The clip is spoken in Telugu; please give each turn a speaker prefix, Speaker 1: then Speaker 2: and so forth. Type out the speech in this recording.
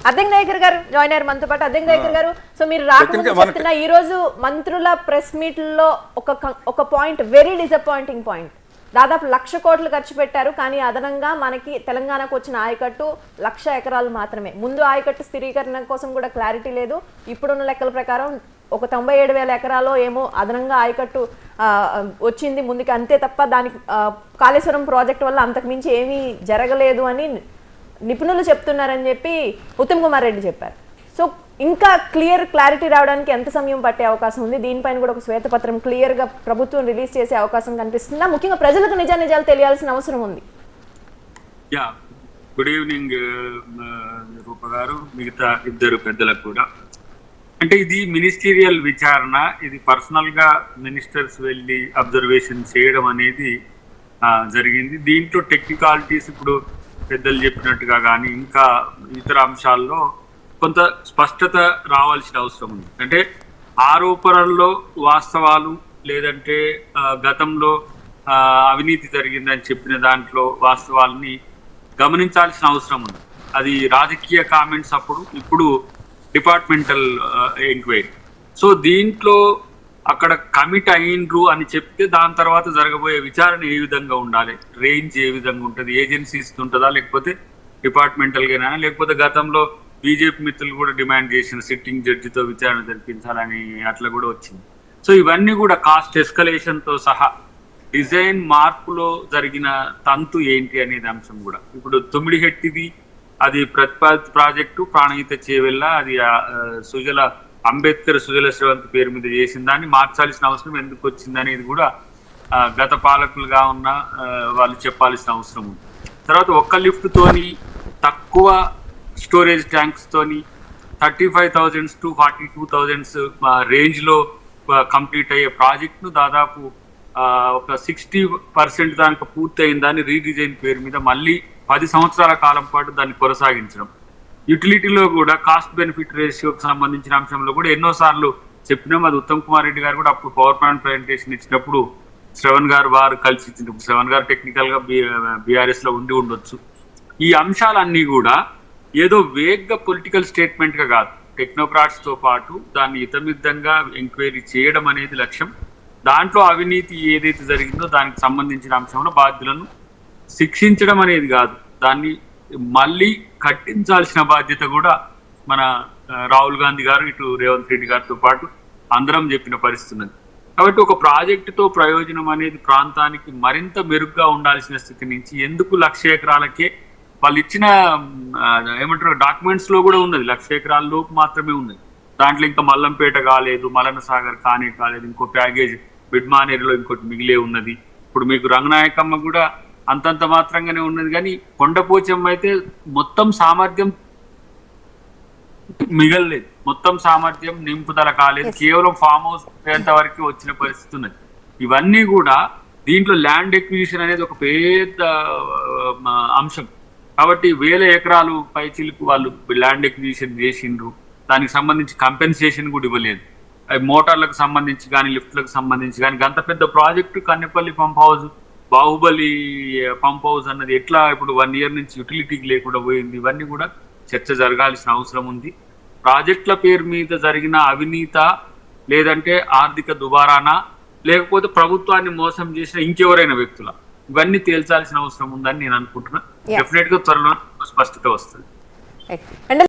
Speaker 1: అద్దెంకి నాయకర్ గారు జాయిన్ అయ్యారు మనతో పాటు. అద్దెంకి నాయకర్ గారు, సో మీరు రాకముందు చెప్తున్నా ఈ రోజు మంత్రుల ప్రెస్ మీట్ లో ఒక పాయింట్, వెరీ డిసప్పాయింటింగ్ పాయింట్. దాదాపు 1,00,000 కోట్లు ఖర్చు పెట్టారు, కానీ అదనంగా మనకి తెలంగాణకు వచ్చిన ఆయకట్టు 1,00,000 ఎకరాలు మాత్రమే. ముందు ఆయకట్టు స్థిరీకరణ కోసం కూడా క్లారిటీ లేదు. ఇప్పుడున్న లెక్కల ప్రకారం ఒక 97,000 ఎకరాలో ఏమో అదనంగా ఆయకట్టు వచ్చింది ముందుకి, అంతే తప్ప దానికి కాళేశ్వరం ప్రాజెక్ట్ వల్ల అంతకు మించి ఏమీ జరగలేదు అని నిపుణులు చెప్తున్నారని చెప్పి ఉత్తమ్ కుమార్ రెడ్డి చెప్పారు. సో ఇంకా క్లారిటీ రావడానికి ఎంత సమయం పట్టే అవకాశం ఉంది? దీనిపైన కూడా ఒక శ్వేతపత్రం క్లియర్ గా ప్రభుత్వం రిలీజ్ చేసే అవకాశం కనిపిస్తుందా? ముఖ్యంగా ప్రజలకు నిజాలు తెలియాల్సిన అవసరం ఉంది.
Speaker 2: గుడ్ ఈవినింగ్ రూప గారు, మిగతా ఇద్దరు పెద్దలకు కూడా. అంటే ఇది మినిస్టీరియల్ విచారణ, ఇది పర్సనల్ గా మినిస్టర్స్ వెళ్ళి అబ్జర్వేషన్ చేయడం అనేది జరిగింది. దీంట్లో టెక్నికాలిటీస్ ఇప్పుడు పెద్దలు చెప్పినట్టుగా కానీ ఇంకా ఇతర అంశాల్లో కొంత స్పష్టత రావాల్సిన అవసరం ఉంది. అంటే ఆరోపణల్లో వాస్తవాలు లేదంటే గతంలో అవినీతి జరిగిందని చెప్పిన దాంట్లో వాస్తవాలని గమనించాల్సిన అవసరం ఉంది. అది రాజకీయ కామెంట్స్ అప్పుడు, ఇప్పుడు డిపార్ట్మెంటల్ ఎంక్వైరీ. సో దీంట్లో అక్కడ కమిట్ అయ్యిండ్రు అని చెప్తే దాని తర్వాత జరగబోయే విచారణ ఏ విధంగా ఉండాలి, రేంజ్ ఏ విధంగా ఉంటుంది, ఏజెన్సీస్ ఉంటుందా లేకపోతే డిపార్ట్మెంటల్గానా, లేకపోతే గతంలో బీజేపీ మిత్రులు కూడా డిమాండ్ చేసిన సిట్టింగ్ జడ్జితో విచారణ జరిపించాలని అట్లా కూడా వచ్చింది. సో ఇవన్నీ కూడా కాస్ట్ ఎస్కలేషన్తో సహా డిజైన్ మార్పులో జరిగిన తంతు ఏంటి అనేది అంశం కూడా. ఇప్పుడు తొమ్మిడిహెట్టిది అది ప్రతిపాదిత ప్రాజెక్టు ప్రాణహిత చేవెళ్ళ, అది అంబేద్కర్ సుజల శ్రవంతి పేరు మీద చేసిన దాన్ని మార్చాల్సిన అవసరం ఎందుకు వచ్చింది అనేది కూడా గత పాలకులుగా ఉన్న వాళ్ళు చెప్పాల్సిన అవసరం ఉంది. తర్వాత ఒక్క లిఫ్ట్ తోని తక్కువ స్టోరేజ్ ట్యాంక్స్ తోని 35,000 to 42,000 రేంజ్ లో కంప్లీట్ అయ్యే ప్రాజెక్ట్ ను దాదాపు ఒక 60% దానికి పూర్తి అయిన దాన్ని రీడిజైన్ పేరు మీద మళ్ళీ 10 సంవత్సరాల కాలం పాటు దాన్ని కొనసాగించడం. యూటిలిటీలో కూడా కాస్ట్ బెనిఫిట్ రేషియోకి సంబంధించిన అంశంలో కూడా ఎన్నోసార్లు చెప్పినాం. అది ఉత్తమ్ కుమార్ రెడ్డి గారు కూడా అప్పుడు పవర్ పాయింట్ ప్రజెంటేషన్ ఇచ్చినప్పుడు శ్రవణ్ గారు వారు కలిసి ఇచ్చినప్పుడు, శ్రవణ్ గారు టెక్నికల్ గా బీఆర్ఎస్ లో ఉండి ఉండొచ్చు. ఈ అంశాలన్నీ కూడా ఏదో వేగ్గా పొలిటికల్ స్టేట్మెంట్ గా కాదు, టెక్నోక్రాట్స్ తో పాటు దాన్ని ఇతమిద్దంగా ఎంక్వైరీ చేయడం అనేది లక్ష్యం. దాంట్లో అవినీతి ఏదైతే జరిగిందో దానికి సంబంధించిన అంశంలో బాధ్యులను శిక్షించడం అనేది కాదు, దాన్ని మళ్ళీ కట్టించాల్సిన బాధ్యత కూడా మన రాహుల్ గాంధీ గారు ఇటు రేవంత్ రెడ్డి గారితో పాటు అందరం చెప్పిన పరిస్థితి ఉన్నది. కాబట్టి ఒక ప్రాజెక్టుతో ప్రయోజనం అనేది ప్రాంతానికి మరింత మెరుగ్గా ఉండాల్సిన స్థితి నుంచి ఎందుకు 1,00,000 ఎకరాలకే వాళ్ళు ఇచ్చిన ఏమంటారు డాక్యుమెంట్స్ లో కూడా ఉన్నది 1,00,000 ఎకరాల లోపు మాత్రమే ఉన్నది. దాంట్లో ఇంకా మల్లంపేట కాలేదు, మలన సాగర్ కాలేదు, ఇంకో ప్యాకేజ్ బిడ్మానేరులో ఇంకోటి మిగిలే ఉన్నది. ఇప్పుడు మీకు రంగనాయకమ్మ కూడా అంతంత మాత్రంగానే ఉన్నది, కానీ కొండపోచమ్మ అయితే మొత్తం సామర్థ్యం మిగలలేదు, మొత్తం సామర్థ్యం నింపుదల కాలేదు, కేవలం ఫామ్ హౌస్ ఎంత వరకు వచ్చిన పరిస్థితి ఉన్నది. ఇవన్నీ కూడా దీంట్లో ల్యాండ్ ఎక్విజిషన్ అనేది ఒక పెద్ద అంశం. కాబట్టి 1,000 ఎకరాలు పైచిలకు వాళ్ళు ల్యాండ్ ఎక్విజిషన్ చేసిండ్రు, దానికి సంబంధించి కంపెన్సేషన్ కూడా ఇవ్వలేదు. అవి మోటార్లకు సంబంధించి కానీ లిఫ్ట్లకు సంబంధించి కానీ అంత పెద్ద project Kannepalli pump house, Baahubali pump house అన్నది ఎట్లా ఇప్పుడు 1 year నుంచి యూటిలిటీకి లేకుండా పోయింది. ఇవన్నీ కూడా చర్చ జరగాల్సిన అవసరం ఉంది. ప్రాజెక్టుల పేరు మీద జరిగిన అవినీత లేదంటే ఆర్థిక దుబారానా లేకపోతే ప్రభుత్వాన్ని మోసం చేసిన ఇంకెవరైనా వ్యక్తుల, ఇవన్నీ తేల్చాల్సిన అవసరం ఉందని నేను అనుకుంటున్నా. డెఫినెట్ గా త్వరలో స్పష్టత వస్తుంది.